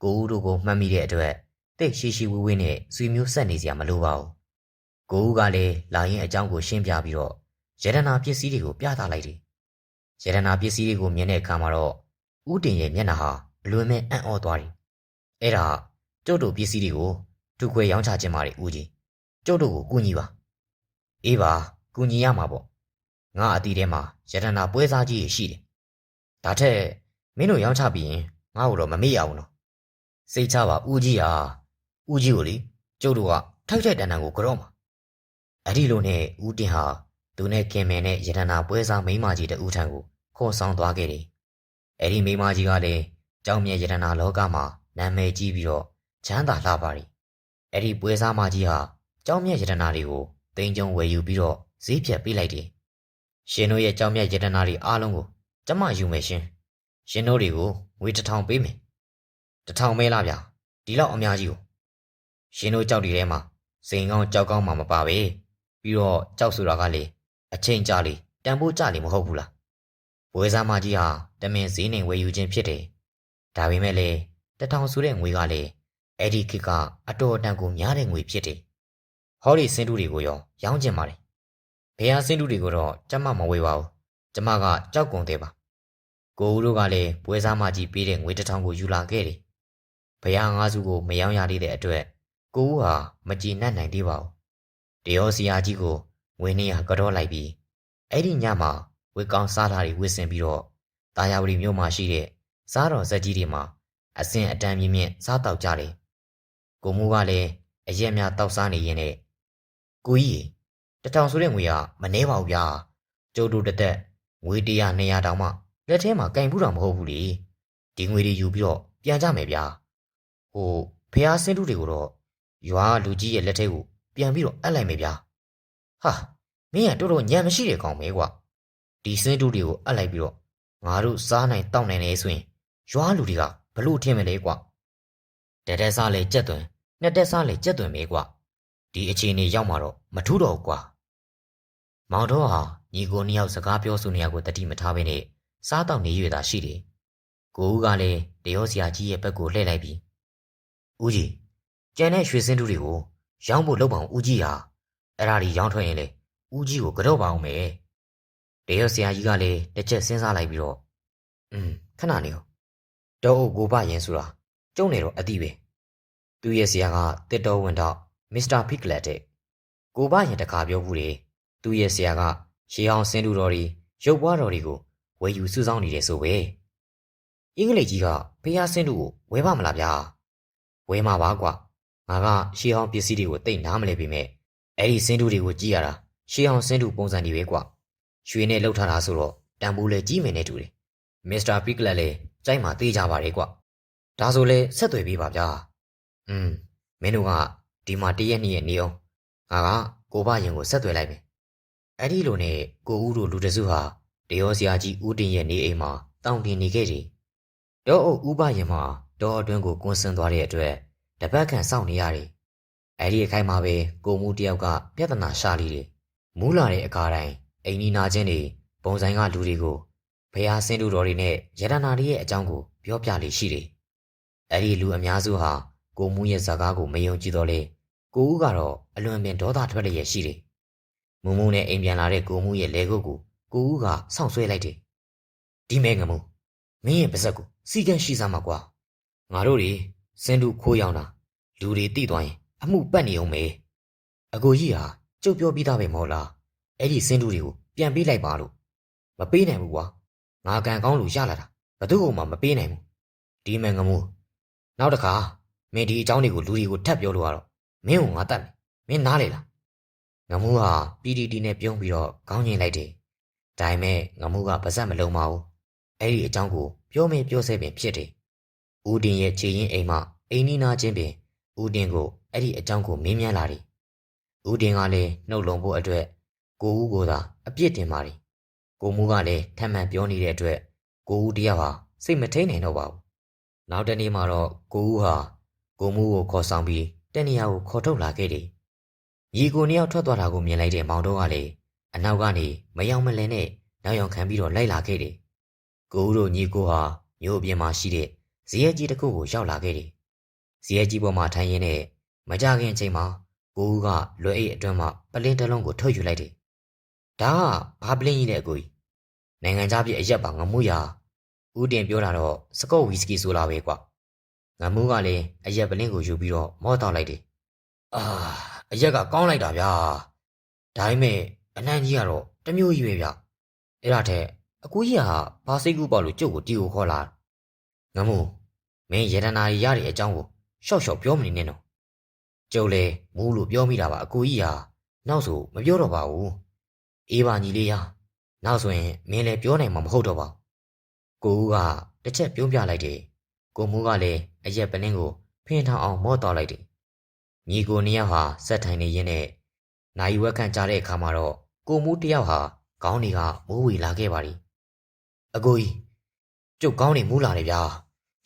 ကိုဦးတို့ကိုမှတ်မိတဲ့အတွက်တိတ်ရှိရှိဝေးဝေးနဲ့ဆွေမျိုးဆက်နေစရာမလိုပါဘူးကိုဦးကလည်းလာရင်အကြောင်းကိုရှင်းပြပြီးတော့ရတနာပစ္စည်းတွေကိုပြသလိုက်တယ်ရတနာပစ္စည်းတွေကိုမြင်တဲ့အခါမှာတော့ဦးတင်ရဲ့မျက်နှာဟာအလွန်မဲ့အံ့ဩသွားတယ်အဲ့ဒါကျုပ်တို့ပစ္စည်းတွေကိုထုခွဲရောင်းချခြင်းပါလေဦးကြီးကျုပ်တို့ကိုကူညီပါအေးပါကူညီရမှာပေါ့ငါအတီးထဲမှာရတနာပွဲစားကြီးရှိတယ်ဒါထက်မင်းတို့ရောင်းချပြီးရင် ငါ့ကိုတော့မမေ့ရဘူးနော်စိတ်ချပါဦးကြီးဟာဦးကြီးကိုလေကျုပ်တို့ကထိုက်ထိုက်တန်တန်ကိုကြော့မှာအဲ့ဒီလိုနဲ့ဦးတင်ဟာသူနဲ့ခင်မင်နဲ့ရတနာပွဲစားမိန်းမကြီးတဦးထံကိုခေါ်ဆောင်သွားခဲ့တယ်အဲ့ဒီမိန်းမကြီးကလည်းကြောင်မြတ်ရတနာလောကမှာနာမည်ကြီးပြီးတော့ချမ်းသာလှပါတယ်အဲ့ဒီပွဲစားမကြီးဟာကြောင်မြတ်ရတနာတွေကိုသိန်းကျုံဝယ်ယူပြီးတော့ဈေးဖြတ်ပေးလိုက်တယ်ရှင်တို့ရဲ့ကြောင်မြတ်ရတနာတွေအားလုံးကိုကျမယူမယ်ရှင်တို့တွေကိုငွေ1000ပေးမယ်1000မဲလားဗျာဒီလောက်အများကြီးကိုရှင်တို့ကြောက်တွေထဲမှာစိန်ကောင်းကြောက်ကောင်းမှမပါပဲပြီးတော့ကြောက်ဆိုတာကလေအချိန်ကြာလေတန်ဖိုးကြလေမဟုတ်ဘူးလားဘွေစားမကြီးဟာတမင်ဈေးနှိမ်ဝယ်ယူခြင်းဖြစ်တယ်ဒါပေမဲ့လေ1000ဆိုတဲ့ငွေကလေအဲ့ဒီခေတ်ကအတော်တန်ကိုများတဲ့ငွေဖြစ်တယ်ဟောဒီစင်းတူတွေကိုရောင်းကျင်ပါတယ်ဘယ်ဟာစင်းတူတွေကိုတော့ကျမမဝေပါဘူးကျမကကြောက်ကုန်သေးပါကိုဦးတို့ကလည်းပွဲစားမကြီးပေးတဲ့ငွေ1000ကိုယူလာခဲ့တယ်။ဘုရားငါးစုကိုမယောင်းရသေးတဲ့အတွက်ကိုဦးဟာမကြည်နပ်နိုင်သေးပါဘူး။တရောဆရာကြီးကိုငွေ200ကတော့လိုက်ပြီးအဲ့ဒီညမှာဝေကောင်းစားတာတွေဝစ်စင်ပြီးတော့တာယာဝတီမြို့မှာရှိတဲ့စားတော်ဇက်ကြီးတွေမှာအစင်အတန်းမြင့်စားတောက်ကြတယ်။ကိုမိုးကလည်းအရက်များတောက်စားနေရင်နဲ့ကိုကြီး1000ဆိုတဲ့ငွေကမနှဲပါဘူးဗျာ။ကျုပ်တို့တက်ငွေ100 200တောင်မှလက်ထဲမှာကင်ဘူးတာမဟုတ်ဘူးလေဒီငွေတွေယူပြီးတော့ပြန်ကြမယ်ဗျာဟိုဖះဆင်းတူတွေကိုတော့ရွာလူကြီးရဲ့လက်ထဲကိုပြန်ပြီးတော့အပ်လိုက်မယ်ဗျာဟာမင်းကတော်တော်ညံမရှိတဲ့ကောင်ပဲကွာဒီဆင်းတူတွေကိုအပ်လိုက်ပြီးတော့ငါတို့စားနိုင်တောက်နိုင်နေဆိုရင်ရွာလူတွေကဘလို့ထင်မလဲကွာတက်စားလေကြက်သွင်းနှစ်တက်စားလေကြက်သွင်းပဲကွာဒီအခြေအနေရောက်မှာတော့မထူးတော့ဘူးကွာမောင်တော်ဟာညီကိုနှစ်ယောက်စကားပြောဆိုနေရကိုတတိမထားဘဲနဲ့စားတောက်နေရတာရှိတယ်။ကိုဦးကလည်းတရောဆရာကြီးရဲ့ဘက်ကိုလှည့်လိုက်ပြီးဦးကြီးကျန်တဲ့ရွှေစင်းတူတွေကိုရောင်းဖို့လုပ်ပါအောင်ဦးကြီးဟာအဲ့ဒါကြီးရောင်းထွက်ရင်လေဦးကြီးကိုကြော့ပါအောင်မယ်။တရောဆရာကြီးကလည်းတစ်ချက်စဉ်းစားလိုက်ပြီးတော့ခဏနေဦးတော့ကိုဘရင်ဆိုတာကျုံနေတော့အတိပဲ။သူ့ရဲ့ဆရာကတစ်တော်ဝင်တော့မစ္စတာဖီကလက်တဲ့ကိုဘရင်တခါပြောဘူးလေသူ့ရဲ့ဆရာကရှေးအောင်စင်းတူတော်တွေရုပ်ပွားတော်တွေကိုဝယ်ယူစုဆောင်းနေတယ်ဆိုပဲအင်္ဂလိပ်ကြီးကဖះဆင်းတူကိုဝယ်ပါမလားဗျာဝယ်မှာပါကွာငါကရှေးအောင်ပစ္စည်းတွေကိုတိတ်နားမလဲပေမဲ့အဲ့ဒီဆင်းတူတွေကိုကြည့်ရတာရှေးအောင်ဆင်းတူပုံစံတွေပဲကွာရွှေနဲ့လှုပ်ထားတာဆိုတော့တန်ဖိုးလဲကြီးမယ်နဲ့တူတယ်မစ္စတာပီကလက်လည်းကြိုက်မှသေးကြပါတယ်ကွာဒါဆိုလဲဆက်သွယ်ပေးပါဗျာမင်းတို့ကဒီမှာ1ရက်2ရက်နေအောင်ငါကကိုဘရင်ကိုဆက်သွယ်လိုက်မယ်အဲ့ဒီလိုနဲ့ကိုဦးတို့လူတစုဟာတရောဆရာကြီးဦးတင်ရဲ့နေအိမ်မှာတောင်းတင်နေခဲ့တယ်။ဒေါ်အုပ်ဦးဘရင်မှာဒေါ်အတွင်းကိုကွန်းဆင်းသွားတဲ့အတွက်တပတ်ခန့်စောင့်နေရတယ်။အဲဒီအခိုက်မှာပဲကိုမှုတယောက်ကပြဿနာရှာလိတယ်။မူးလာတဲ့အခါတိုင်းအိမ်နီနာချင်းတွေပုံဆိုင်ကလူတွေကိုဘုရားဆင်းတူတော်တွေနဲ့ရတနာတွေရဲ့အကြောင်းကိုပြောပြလိရှိတယ်။အဲဒီလူအများစုဟာကိုမှုရဲ့ဇာကားကိုမယုံကြည်တော့လေကိုဦးကတော့အလွန်ပင်ဒေါသထွက်လျက်ရှိတယ်။မုံမုံနဲ့အိမ်ပြန်လာတဲ့ကိုမှုရဲ့လက်ကုပ်ကိုကိုဦးကဆောင့်ဆွဲလိုက်တယ်ဒီမဲငမုံမင်းရဲ့ပါဇက်ကိုစီကန်းရှိစားမှာကွာငါတို့တွေစင်တူခိုးရောင်းတာလူတွေတိသွားရင်အမှုပတ်နေအောင်မေအကိုကြီးဟာကျုပ်ပြောပြီးသားပဲမဟုတ်လားအဲ့ဒီစင်တူတွေကိုပြန်ပေးလိုက်ပါလို့မပေးနိုင်ဘူးကွာငါကန်ကောင်းလူရလာတာဘသူ့ကိုမှမပေးနိုင်ဘူးဒီမဲငမုံနောက်တစ်ခါမင်းဒီအကြောင်းတွေကိုလူတွေကိုထပ်ပြောလို့ရတော့မင်းကိုငါတတ်မယ်မင်းနားလေလားငမုံဟာ PDD နဲ့ပြုံးပြီးတော့ခေါင်းငင်လိုက်တယ်ဒါပေမဲ့ငမှုကပါဇက်မလုံးပါဘူးအဲ့ဒီအကြောင်းကိုပြောမေးပြောဆဲပင်ဖြစ်တယ်ဦးတင်ရဲ့ခြေရင်းအိမ်မှအိမ်နီးနားချင်းပင်ဦးတင်ကိုအဲ့ဒီအကြောင်းကိုမေးမြန်းလာတယ်ဦးတင်ကလည်းနှုတ်လုံဖို့အတွက်ကိုဦးကိုသာအပြစ်တင်ပါတယ်ကိုမှုကလည်းထပ်မံပြောနေတဲ့အတွက်ကိုဦးတရားဟာစိတ်မထိန်နိုင်တော့ပါဘူးနောက်တနေ့မှာတော့ကိုဦးဟာကိုမှုကိုခေါ်ဆောင်ပြီးတနေရာကိုခေါ်ထုတ်လာခဲ့တယ်ညီကိုနှစ်ယောက်ထွက်သွားတာကိုမြင်လိုက်တဲ့မောင်တော်ကလည်းအနောက်ကနေမယောင်မလင်နဲ့နောက်ယောင်ခံပြီးတော့လိုက်လာခဲ့တယ်။ကိုဦးတို့ညီကိုဟာမြို့အပြင်မှာရှိတဲ့ဇီးရဲကြီးတစ်ခုကိုရောက်လာခဲ့တယ်။ဇီးရဲကြီးပေါ်မှာထိုင်ရင်းနဲ့မကြခင်အချိန်မှာကိုဦးကလွယ်အိတ်အတွင်းမှာပလင်းတစ်လုံးကိုထုတ်ယူလိုက်တယ်။ဒါကဘာပလင်းကြီးလဲအကိုကြီး။နိုင်ငံခြားပြည်အရက်ပါငမှုရဦးတင်ပြောတာတော့စကော့ဝီစကီဆိုလာပဲကွာ။ငမှုကလည်းအရက်ပလင်းကိုယူပြီးတော့မော့တောက်လိုက်တယ်။အရက်ကကောင်းလိုက်တာဗျာ။ဒါပေမဲ့အနံ့ကြီးကတော့တမျိုးကြီးပဲဗျအဲ့ဒါထက်အကူကြီးဟာဘာစိတ်ကူးပေါ့လို့ကျုပ်ကိုတီကိုခေါ်လာငမို့ မင်းရတနာရီရတဲ့အကြောင်းကိုရှော့ရှော့ပြောမနေနဲ့နော်ကျုပ်လည်းမူးလို့ပြောမိတာပါအကိုကြီးဟာနောက်ဆိုမပြောတော့ပါဘူးအေးပါညီလေးရနောက်ဆိုရင်မင်းလည်းပြောနိုင်မှာမဟုတ်တော့ပါကိုဦးကတစ်ချက်ပြုံးပြလိုက်တယ်ကိုမူးကလည်းအရက်ပလင်းကိုဖင်ထောင်အောင်မော့တော်လိုက်တယ်ညီကိုနှစ်ယောက်ဟာဆက်ထိုင်နေရင်းနဲ့နိုင်ဝက်ခန့်ကြားတဲ့အခါမှာတော့ကိုမူးတစ်ယောက်ဟာခေါင်းတွေကမိုးဝေလာခဲ့ပါသည်အကိုကြီးကျုပ်ကောင်းနေမူးလာတယ်ဗျာ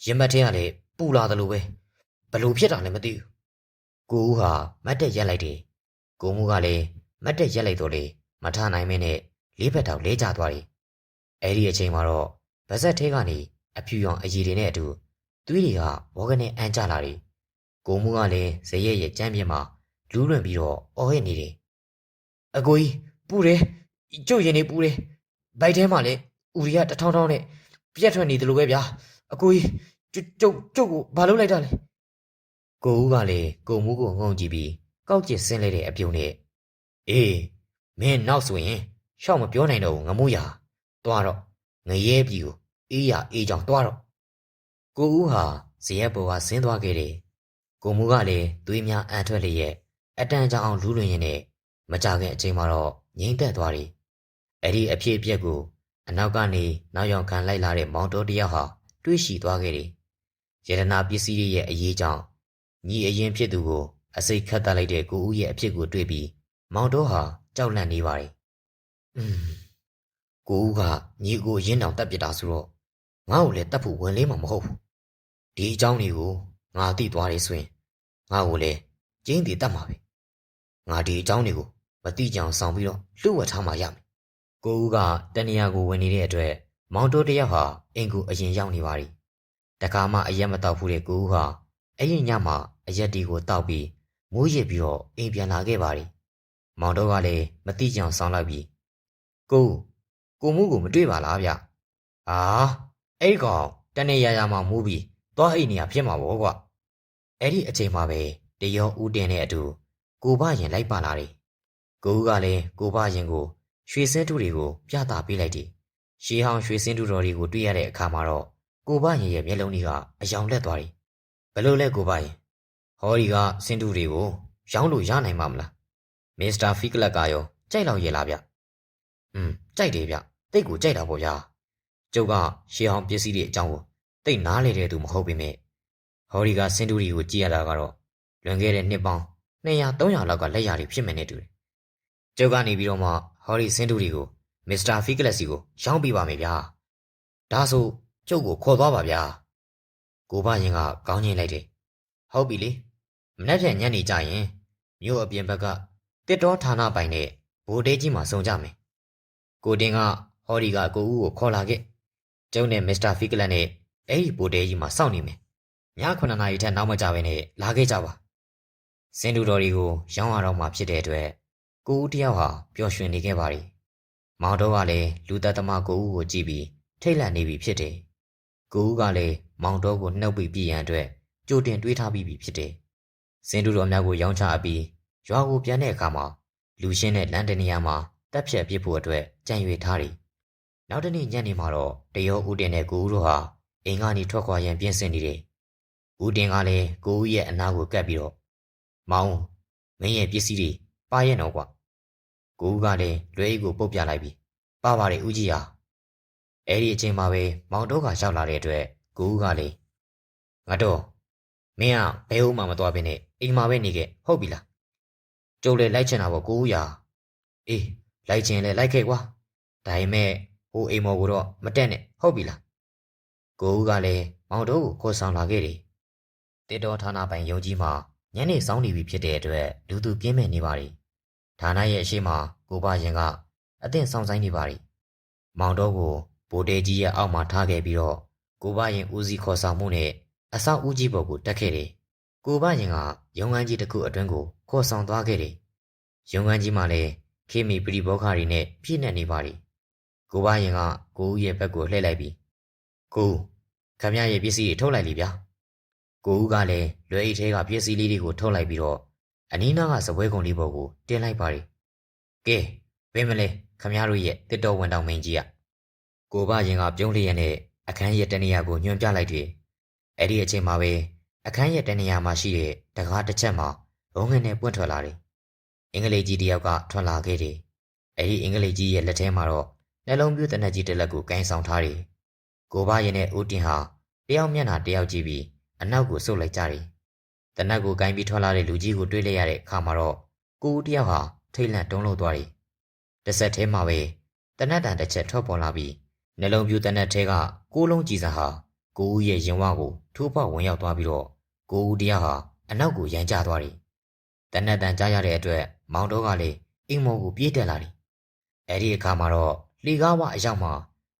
ရင်မက်ထဲကလည်းပူလာတယ်လို့ပဲဘလို့ဖြစ်တာလဲမသိဘူးကိုဦးဟာမတ်တက်ရက်လိုက်တယ်ကိုမူးကလည်းမတ်တက်ရက်လိုက်တော့လေမထနိုင်မင်းနဲ့လေးဖက်ထောင်လဲကျသွားတယ်အဲ့ဒီအချိန်မှာတော့ဗဇက်ထဲကနေအဖြူရောင်အရည်တွေနဲ့အတူသွေးတွေကဘောကနေအန်ကျလာတယ်ကိုမူးကလည်းဇရက်ရဲ့ကြမ်းပြင်းမှာလူးလွင်ပြီးတော့အော်ဟစ်နေတယ်အကိုကြီးပူတယ်ကျုပ်ရင်နေပူတယ်ဘိုက်ထဲမှာလည်းဦးရီကတထောင်းထောင်းနဲ့ပြက်ထွက်နေတယ်လို့ပဲဗျာအကိုကြီးကျုပ်ကိုဘာလုပ်လိုက်တာလဲကိုဦးကလည်းကိုမူးကိုငုံကြည့်ပြီးကောက်ကျစ်ဆင်းလိုက်တဲ့အပြုံးနဲ့အေးမင်းနောက်ဆိုရင်ရှောက်မပြောနိုင်တော့ဘူးငမိုးရသွားတော့ငရဲပြီကိုအေးရအေးကြောင်သွားတော့ကိုဦးဟာဇရက်ပေါ်ကဆင်းသွားခဲ့တယ်ကိုမူးကလည်းသွေးများအန်ထွက်လျက်အတန်ကြောင်အောင်လူးလွင်ရင်နဲ့မကြခင်အချိန်မှာတော့ငိမ့်သက်သွားတယ်အဲ့ဒီအဖြစ်အပျက်ကိုအနောက်ကနေနောက်ရောက်ခံလိုက်လာတဲ့မောင်တော်တယောက်ဟာတွေးရှိသွားခဲ့တယ်ရတနာပစ္စည်းတွေရဲ့အရေးကြောင့်ညီအရင်ဖြစ်သူကိုအစိတ်ခတ်တက်လိုက်တဲ့ကိုဦးရဲ့အဖြစ်ကိုတွေးပြီးမောင်တော်ဟာကြောက်လန့်နေပါတယ်ကိုဦးကညီကိုရင်းတောင်တက်ပစ်တာဆိုတော့ငါ့ကိုလည်းတက်ဖို့ဝင်လေးမှာမဟုတ်ဘူးဒီအကြောင်းတွေကိုငါသိသွားတယ်ဆိုရင်ငါ့ကိုလည်းကျင်းတည်တတ်မှာပဲငါဒီအကြောင်းတွေကိုမသိကြအောင်ဆောင်ပြီးတော့လှုပ်ဝက်ထားမှရမယ်ကိုဦးကတဏှာကိုဝင်နေတဲ့အတွက်မောင်တိုးတယောက်ဟာအင်ကိုအရင်ရောက်နေပါသည်တခါမှအရက်မတောက်ဘူးတဲ့ကိုဦးဟာအဲ့ဒီညမှာအရက်တီကိုတောက်ပြီးမိုးရစ်ပြီးတော့အိမ်ပြန်လာခဲ့ပါသည်မောင်တိုးကလည်းမသိကြအောင်ဆောင်လိုက်ပြီးကိုမှုကိုမတွေ့ပါလားဗျအာအဲ့ကောင်တနေ့ရမှမိုးပြီးသွားအိမ်နေရဖြစ်မှာပေါ့ကွအဲ့ဒီအချိန်မှာပဲတရောဦးတင်တဲ့အတူကိုဘရင်လိုက်ပါလာတယ်ကိုဦးကလည်းကိုဘရင်ကိုရွှေစင်းတူတွေကိုပြသပေးလိုက်တယ်ရှေးဟောင်းရွှေစင်းတူတော်တွေကိုတွေ့ရတဲ့အခါမှာတော့ကိုဘရင်ရဲ့မျက်လုံးတွေကအယောင်လက်သွားတယ်ဘယ်လိုလဲကိုဘရင်ဟောဒီကစင်းတူတွေကိုရောင်းလို့ရနိုင်မှာမလားမစ္စတာဖီကလက်ကရောကြိုက်လောက်ရဲ့လားဗျကြိုက်တယ်ဗျတိတ်ကိုကြိုက်တာပေါ့ဗျာကျုပ်ကရှေးဟောင်းပစ္စည်းတွေအကြောင်းကိုတိတ်နားလေတဲ့သူမဟုတ်ပေမဲ့ဟောဒီကစင်းတူတွေကိုကြည့်ရတာကတော့လွန်ခဲ့တဲ့နှစ်ပေါင်း200-300လောက်ကလက်ရာတွေဖြစ်မယ်နဲ့တူတယ်ကျုပ်ကနေပြီးတော့မှဟောဒီစင်းတူတွေကိုမစ္စတာဖီကလက်စီကိုရောင်းပေးပါမယ်ဗျာဒါဆိုကျုပ်ကိုခေါ်သွားပါဗျာကိုဘရင်ကကောင်းချင်းလိုက်တယ်ဟုတ်ပြီလေမနေ့ပြန်ညနေကြရင်မြို့အပြင်ဘက်ကတစ်တော်ဌာနပိုင်နဲ့ဗိုလ်တေးကြီးမှစုံကြမယ်ကိုတင်ကဟောဒီကကိုဦးကိုခေါ်လာခဲ့ကျုပ်နဲ့မစ္စတာဖီကလက်နဲ့အဲ့ဒီဗိုလ်တေးကြီးမှစောင့်နေမယ်ည9 နာရီထက်နောက်မကြဘဲနဲ့လာခဲ့ကြပါစင်တူတော်တွေကိုရောင်းရတော့မှဖြစ်တဲ့အတွက်ကိုဦးတယောက်ဟာပျော်ရွှင်နေခဲ့ပါသည်မောင်တော်ကလည်းလူသက်သမားကိုဦးကိုကြည့်ပြီးထိတ်လန့်နေပြီဖြစ်တယ်ကိုဦးကလည်းမောင်တော်ကိုနှုတ်ပြီးပြည်ရန်အတွက်ကြိုတင်တွေးထားပြီးဖြစ်တယ်စင်တူတော်များကိုရောင်းချအပြီးရွာကိုပြန်တဲ့အခါမှာလူရှင်းတဲ့လမ်းတနေရာမှာတပ်ဖြတ်ပစ်ဖို့အတွက်ကြံရွေထားတယ်နောက်တနေ့ညနေမှာတော့တရောဦးတင်နဲ့ကိုဦးတို့ဟာအိမ်ကနေထွက်ခွာရန်ပြင်ဆင်နေတယ်ဦးတင်ကလည်းကိုဦးရဲ့အနားကိုကပ်ပြီးတော့မောင်မင်းရဲ့ပစ္စည်းတွေပါရဲ့တော့ကွာကိုဦးကလည်းလွဲအိတ်ကိုပုတ်ပြလိုက်ပြီးပါပါတယ်ဦးကြီးဟာအဲ့ဒီအချိန်မှာပဲမောင်တော့ကရောက်လာတဲ့အတွက်ကိုဦးကလည်းငါတော့မင်းကဘဲဦးမှမသွားဘဲနဲ့အိမ်မှာပဲနေခဲ့ဟုတ်ပြီလားကျုပ်လည်းလိုက်ချင်တာပေါ့ကိုဦးရာအေးလိုက်ချင်လဲလိုက်ခဲ့ကွာဒါပေမဲ့ဟိုအိမ်မော်ကိုတော့မတက်နဲ့ဟုတ်ပြီလားကိုဦးကလည်းမောင်တော့ကိုခေါ်ဆောင်လာခဲ့တယ်တေတော်ဌာနပိုင်ယုံကြီးမှာညနေဆောင်နေပြီဖြစ်တဲ့အတွက်လူသူပြင်းမဲ့နေပါသည်ဌာနရဲ့အရှိမကိုဘရင်ကအသင့်ဆောင်ဆိုင်နေပါသည်မောင်တော့ကိုဗိုလ်တေးကြီးရဲ့အောက်မှာထားခဲ့ပြီးတော့ကိုဘရင်ဦးစီးခေါ်ဆောင်မှုနဲ့အဆောက်ဦးကြီးပေါ်ကိုတက်ခဲ့တယ်ကိုဘရင်ကရုံးခန်းကြီးတစ်ခုအတွင်းကိုခေါ်ဆောင်သွားခဲ့တယ်ရုံးခန်းကြီးမှာလည်းခေမီပရိဘောခါတွေနဲ့ပြည့်နေပါသည်ကိုဘရင်ကကိုဦးရဲ့ဘက်ကိုလှည့်လိုက်ပြီးကိုခမရရဲ့ပစ္စည်းတွေထုတ်လိုက်လေဗျာကိုဦးကလည်းလွယ်အိတ်ထဲကပစ္စည်းလေးတွေကိုထုတ်လိုက်ပြီးတော့အနီးနားကစပွဲကုန်လေးပေါ်ကိုတင်လိုက်ပါတယ်ကဲဘယ်မလဲခမရတို့ရဲ့တစ်တော်ဝန်တောင်မင်းကြီးကကိုဘရင်ကပြုံးလျက်နဲ့အခန်းရဲ့တနေရာကိုညွှန်ပြလိုက်တယ် အဲ့ဒီအချိန်မှာပဲအခန်းရဲ့တနေရာမှာရှိတဲ့တကားတစ်ချက်မှာဘုံငယ်နဲ့ပွင့်ထွက်လာတယ်။အင်္ဂလိပ်ကြီးတယောက်ကထွက်လာခဲ့တယ်။အဲ့ဒီအင်္ဂလိပ်ကြီးရဲ့လက်ထဲမှာတော့နှလုံးပြူးတနက်ကြီးတစ်လက်ကိုကင်ဆောင်ထားတယ်။ကိုဘရင်နဲ့ဦးတင်ဟာတယောက်မျက်နှာတယောက်ကြည့်ပြီးအနောက်ကိုဆုတ်လိုက်ကြတယ်။တနက်ကိုကင်ပြီးထွက်လာတဲ့လူကြီးကိုတွေ့လိုက်ရတဲ့အခါမှာတော့ကိုဦးတယောက်ဟာထိတ်လန့်တုန်လှုပ်သွားတယ်။တစ်ဆက်တည်းမှာပဲတနက်တန်တစ်ချက်ထွက်ပေါ်လာပြီးနှလုံးပြူးတနက်ထဲကကိုးလုံးကြည်စာဟာကိုဦးရဲ့ရင်ဝကိုထိုးပေါက်ဝင်ရောက်သွားပြီးတော့ကိုဦးတယောက်ဟာအနောက်ကိုရန်ကျသွားတယ်။တနက်တန်ကြားရတဲ့အတွက်မောင်တော်ကလည်းအိမ်မော်ကိုပြေးတက်လာတယ်။အဲဒီအခါမှာတော့လှေကားဝအရောက်မှာ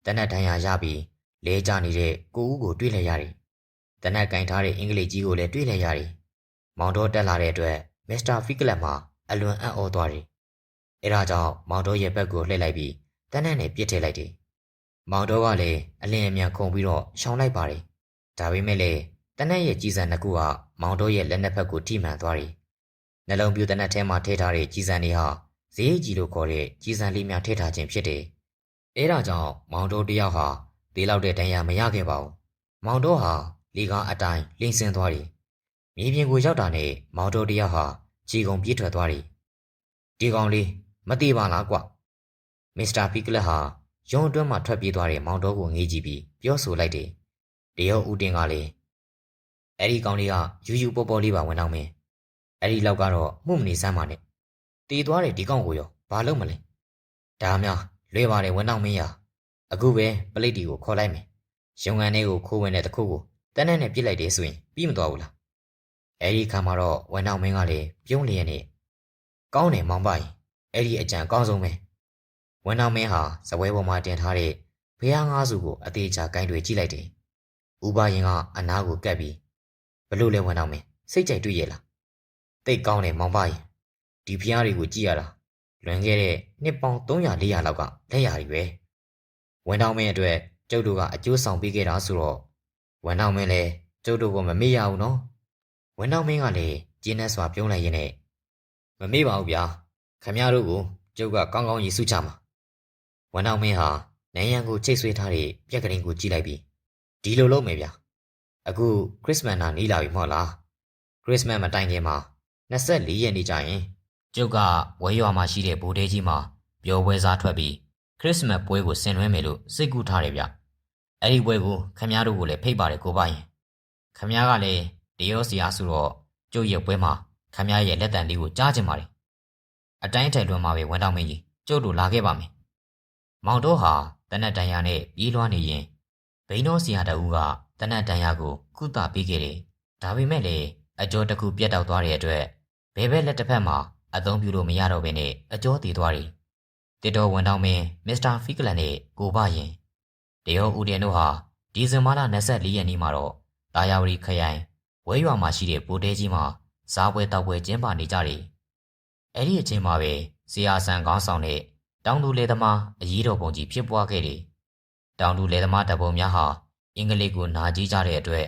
တနက်တန်ရာရပြီးလဲကျနေတဲ့ကိုဦးကိုတွေ့လိုက်ရတယ်။တနက်ကင်ထားတဲ့အင်္ဂလိပ်ကြီးကိုလည်းတွေ့လိုက်ရတယ်။မောင်တော်တက်လာတဲ့အတွက်မစ္စတာဖီကလတ်မှာအလွန်အံ့ဩသွားတယ်။အဲဒါကြောင့်မောင်တော်ရဲ့ဘက်ကိုလှည့်လိုက်ပြီးတနက်နဲ့ပြစ်ထည့်လိုက်တယ်။မောင်တော်ကလည်းအလင်းအမြန်ခုန်ပြီးတော့ရှောင်လိုက်ပါတယ်။ဒါပေမဲ့လည်းတနက်ရဲ့ကြီးစံနှစ်ခုကမောင်တော်ရဲ့လက်နှစ်ဖက်ကိုထိမှန်သွားတယ်။နှလုံးပြူတနက်ထဲမှာထည့်ထားတဲ့ကြီးစံတွေဟာဈေးကြီးလို့ခေါ်တဲ့ကြီးစံလေးများထည့်ထားခြင်းဖြစ်တယ်။အဲဒါကြောင့်မောင်တော်တယောက်ဟာသေးလောက်တဲ့ဒဏ်ရာမရခဲ့ပါဘူး။မောင်တော်ဟာလေကားအတိုင်းလိမ့်ဆင်းသွားတယ်။မြေပြင်ကိုရောက်တာနဲ့မောင်တော်တယောက်ဟာခြေကုန်ပြေးထွက်သွားတယ်။ဒီကောင်လေးမသေးပါလားကွ။မစ္စတာဖီကလတ်ဟာရုံးအတွင်းမှာထွက်ပြေးသွားတဲ့မောင်တော်ကိုငေးကြည့်ပြီးပြောဆိုလိုက်တယ်။တယောက်ဦးတင်ကလည်းအဲ့ဒီကောင်လေးကယူယူပေါ်ပေါ်လေးပါဝင်တော့မင်းအဲ့ဒီလောက်ကတော့မှုမနေစမ်းပါနဲ့တီးသွားတယ်ဒီကောင်ကိုရောဘာလုပ်မလဲဒါများလွဲပါတယ်ဝင်တော့မင်းရအခုပဲပလိတ်တီကိုခေါ်လိုက်မယ်ရုံငန်းလေးကိုခိုးဝင်တဲ့တခုကိုတန်းနဲ့ပြစ်လိုက်တယ်ဆိုရင်ပြီးမသွားဘူးလားအဲ့ဒီခါမှာတော့ဝင်တော့မင်းကလည်းပြုံးလျက်နဲ့ကောင်းတယ်မောင်ပိုင်အဲ့ဒီအကြံကောင်းဆုံးပဲဝင်တော့မင်းဟာစပွဲပေါ်မှာတင်ထားတဲ့ဘုရားငါးစုကိုအသေးချာကင်တွေကြည့်လိုက်တယ်ဥပါရင်ကအနားကိုကပ်ပြီးဘလို့လဲဝင်တော့မင်းစိတ်ကြိုက်တွေ့ရလားတိတ်ကောင်းတယ်မောင်ပါရင်ဒီဖျားတွေကိုကြည့်ရတာလွန်ခဲ့တဲ့နှစ်ပေါင်း300 400လောက်ကလက်ရာတွေပဲဝင်တော့မင်းအတွက်ကျုပ်တို့ကအကျိုးဆောင်ပေးခဲ့တာဆိုတော့ဝင်တော့မင်းလည်းကျုပ်တို့ကမမေ့ရဘူးနော်ဝင်တော့မင်းကလည်းကျင်းနဲ့စွာပြုံးလိုက်ရင်နဲ့မမေ့ပါဘူးဗျာခမရတို့ကိုကျုပ်ကကောင်းကောင်းရေးစုချမှာဝင်တော့မင်းဟာနိုင်ရန်ကိုချိတ်ဆွဲထားတဲ့ပြက်ကလေးကိုကြည့်လိုက်ပြီးဒီလိုလုပ်မယ်ဗျာအခုခရစ်စမတ်နာနီးလာပြီမဟုတ်လားခရစ်စမတ်မတိုင်ခင်မှာ24 ရက်နေ့ကျရင်ကျုပ်ကဝဲရွာမှာရှိတဲ့ဘိုးတဲကြီးမှာပျော်ပွဲစားထွက်ပြီးခရစ်စမတ်ပွဲကိုဆင်နွှဲမယ်လို့စိတ်ကူးထားတယ်ဗျအဲ့ဒီပွဲကိုခမရတို့ကိုလည်းဖိတ်ပါတယ်ကိုပိုင်ခမရကလည်းတရောစီအားဆိုတော့ကျုပ်ရဲ့ပွဲမှာခမရရဲ့လက်တံလေးကိုကြားချင်ပါတယ်အတိုင်းထိုင်လွန်မှာပဲဝန်တော်မင်းကြီးကျုပ်တို့လာခဲ့ပါမယ်မောင်တော်ဟာတနက်တန်ရာနဲ့ပြေးလွှားနေရင်ဘိန်းတော်စီယာတအူးကတနက်တန်ရာကိုကုသပေးခဲ့တယ်ဒါပေမဲ့လည်းအကျော်တစ်ခုပြတ်တောက်သွားတဲ့အတွက်ဘယ်ဘက်လက်တစ်ဖက်မှာအသုံးပြုလို့မရတော့ဘဲနဲ့အကျော်တည်သွားတယ်တစ်တော်ဝန်တော်မင်းမစ္စတာဖီကလန်နဲ့ကိုဘရင်တရောဦးတင်တို့ဟာဒီဇင်ဘာလ24 ရက်နေ့မှာတော့တာယာဝတီခရိုင်ဝဲရွာမှာရှိတဲ့ဗိုလ်တဲကြီးမှာစားပွဲတောက်ပွဲကျင်းပနေကြတယ်အဲ့ဒီအချိန်မှာပဲဆရာဆန်ခေါင်းဆောင်တဲ့တောင်သူလယ်သမားအရေးတော်ပုံကြီးဖြစ်ပွားခဲ့တယ်တောင်သူလယ်သမားတပ်ပုံများဟာအင်္ဂလိပ်ကိုနာကြီးကြတဲ့အတွက်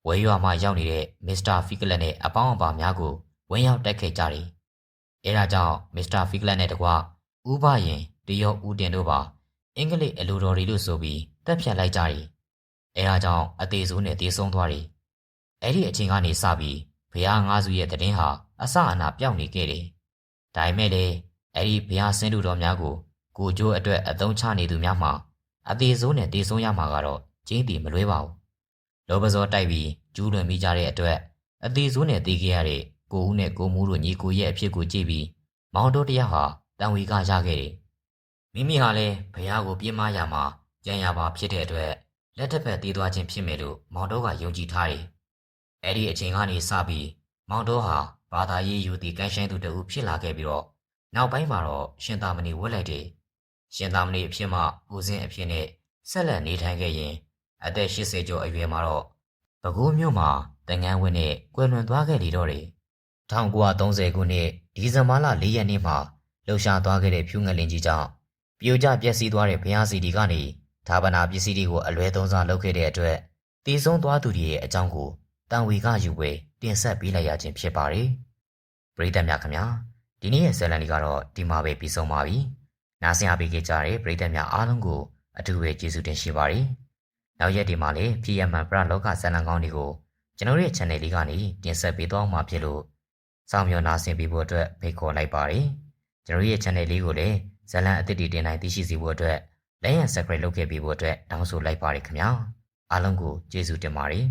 ဝဲရွာမှာရောက်နေတဲ့မစ္စတာဖီကလန်နဲ့အပေါင်းအပါများကိုဝင်ရောက်တိုက်ခိုက်ကြတယ်။အဲဒါကြောင့်မစ္စတာဖီကလန်နဲ့တကွဥပရင်တရောဦးတင်တို့ပါအင်္ဂလိပ်အလိုတော်တွေလို့ဆိုပြီးတပ်ဖြတ်လိုက်ကြတယ်။အဲဒါကြောင့်အသေးစိုးနဲ့တေးဆုံးသွားတယ်။အဲဒီအချိန်ကနေစပြီးဘုရားငါးစုရဲ့တည်င်းဟာအစအနာပြောင်းနေခဲ့တယ်။ဒါပေမဲ့လည်းအဲဒီဘုရားဆင်းတုတော်များကိုကိုကျိုးအတွက်အသုံးချနေသူများမှာအသေးစိုးနဲ့တေးဆုံးရမှာကတော့ကျင်းတီမလွဲပါဘူး။လောဘဇောတိုက်ပြီးကျူးလွန်မိကြတဲ့အတွက်အသေးစိုးနဲ့တေးခဲ့ရတဲ့ကိုဦးနဲ့ကိုမူးတို့ညီကိုရဲ့အဖြစ်ကိုကြည့်ပြီးမောင်တော်တရားဟာတန်ဝီကရခဲ့တယ်။မိမိဟာလည်းဘုရားကိုပြင်းမရမှာကြံရပါဖြစ်တဲ့အတွက်လက်တစ်ဖက်သေးသွားခြင်းဖြစ်မယ်လို့မောင်တော်ကယုံကြည်ထားတယ်။အဲဒီအချိန်ကနေစပြီးမောင်တော်ဟာဘာသာရေးယူသည်ကိုင်းဆိုင်သူတဦးဖြစ်လာခဲ့ပြီးတော့နောက်ပိုင်းမှာတော့ရှင်သာမဏေဝတ်လိုက်တယ်။ရှင်သာမဏေအဖြစ်မှဦးစင်းအဖြစ်နဲ့ဆက်လက်နေထိုင်ခဲ့ရင်အသက်80ကျော်အရွယ်မှာတော့ပဲခူးမြို့မှာတန်ငန်းဝင်းနဲ့ကွယ်လွန်သွားခဲ့လေတော့တယ်။1930 ခုနှစ်ဒီဇင်ဘာလ 4 ရက်နေ့မှာလှုပ်ရှားသွားခဲ့တဲ့ဖြူငလင်ကြီးကြောင့်ပြိုကျပျက်စီးသွားတဲ့ဘုရားစီတီကနေဌာပနာပစ္စည်းတွေကိုအလွဲသုံးစားလုပ်ခဲ့တဲ့အတွက်တည်ဆုံးသွားသူတွေရဲ့အကြောင်းကိုတန်ဝီကယူပွဲတင်ဆက်ပေးလိုက်ရခြင်းဖြစ်ပါတယ်။ပရိသတ်များခင်ဗျာဒီနေ့ရဲ့ဇာတ်လမ်းလေးကတော့ဒီမှာပဲပြီးဆုံးပါပြီ။နားဆင်အားပေးကြတဲ့ပရိသတ်များအားလုံးကိုအထူးပဲကျေးဇူးတင်ရှိပါတယ်။ နောက်ရက်ဒီမှာလည်းဖြစ်ရမှန်ပရလောကဇာတ်လမ်းကောင်းတွေကိုကျွန်တော်ရဲ့ channel လေးကနေတင်ဆက်ပေးသွားမှာဖြစ်လို့စောင့်မျှော်နာဆင်ပေးဖို့အတွက်ဖိတ်ခေါ်လိုက်ပါတယ်ကျွန်တော်ရဲ့ channel လေးကိုလည်းဇာတ်လမ်းအသစ်တွေတင်နိုင်သိရှိစေဖို့အတွက်like and subscribe လုပ်ခဲ့ပေးဖို့အတွက်တောင်းဆိုလိုက်ပါတယ်ခင်ဗျာအားလုံးကိုကျေးဇူးတင်ပါတယ်